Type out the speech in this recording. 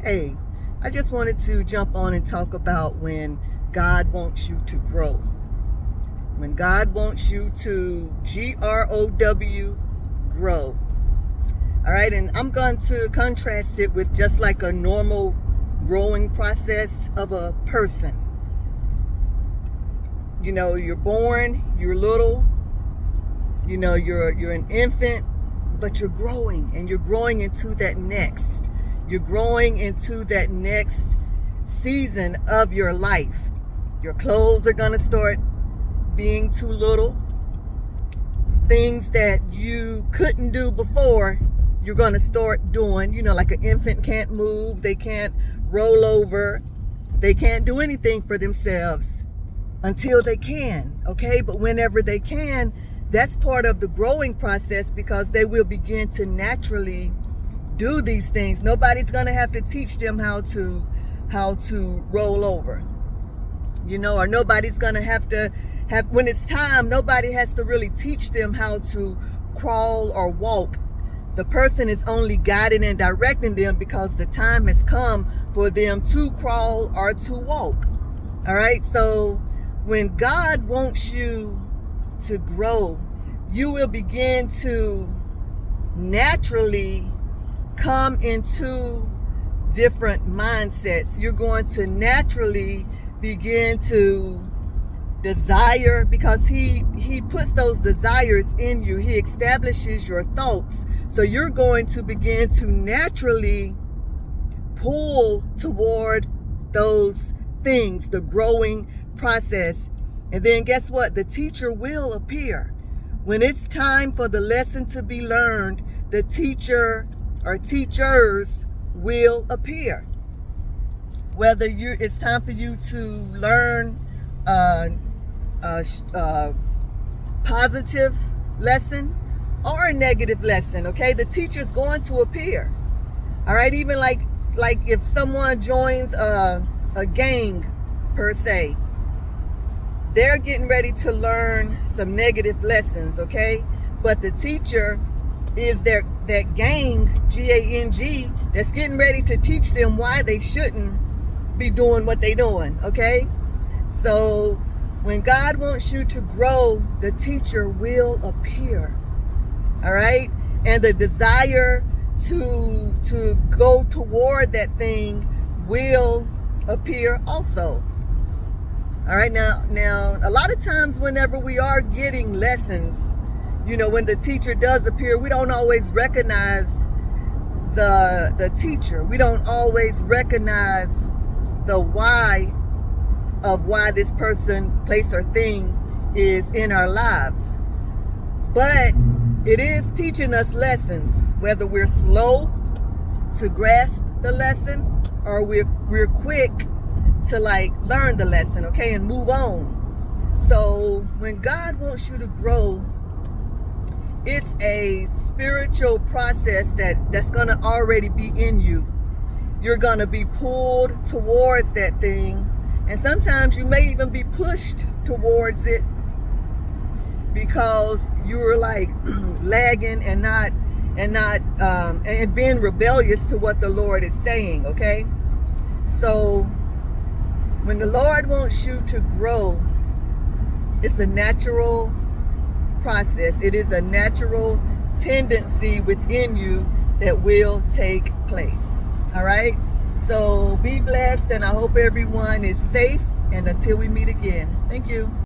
Hey, I just wanted to jump on and talk about when God wants you to grow. When God wants you to GROW, grow. All right, and I'm going to contrast it with just like a normal growing process of a person. You know, you're born, you're little, you know, you're an infant, but you're growing, and you're growing into that next. You're growing into that next season of your life. Your clothes are going to start being too little. Things that you couldn't do before, you're going to start doing. You know, like an infant can't move, they can't roll over, they can't do anything for themselves until they can, okay? But whenever they can, that's part of the growing process, because they will begin to naturally do these things. Nobody's going to have to teach them how to roll over, you know, or nobody's going to have, when it's time, nobody has to really teach them how to crawl or walk. The person is only guiding and directing them because the time has come for them to crawl or to walk. All right. So when God wants you to grow, you will begin to naturally come into different mindsets. You're going to naturally begin to desire, because he puts those desires in you. He establishes your thoughts. So you're going to begin to naturally pull toward those things, the growing process. And then guess what? The teacher will appear. When it's time for the lesson to be learned, the teacher or teachers will appear. Whether it's time for you to learn a positive lesson or a negative lesson, okay? The teacher's going to appear. All right, even like if someone joins a gang per se, they're getting ready to learn some negative lessons, okay? But the teacher is that gang, G-A-N-G, that's getting ready to teach them why they shouldn't be doing what they're doing, okay? So when God wants you to grow, the teacher will appear, all right? And the desire to go toward that thing will appear also. All right, now, a lot of times whenever we are getting lessons, you know, when the teacher does appear, we don't always recognize the teacher. We don't always recognize the why of why this person, place, or thing is in our lives. But it is teaching us lessons, whether we're slow to grasp the lesson or we're quick to learn the lesson, okay, and move on. So when God wants you to grow, it's a spiritual process that's going to already be in you. You're going to be pulled towards that thing, and sometimes you may even be pushed towards it because you're lagging and being rebellious to what the Lord is saying, okay? So when the Lord wants you to grow, it's a natural process. It is a natural tendency within you that will take place. All right? So be blessed, and I hope everyone is safe. And until we meet again, thank you.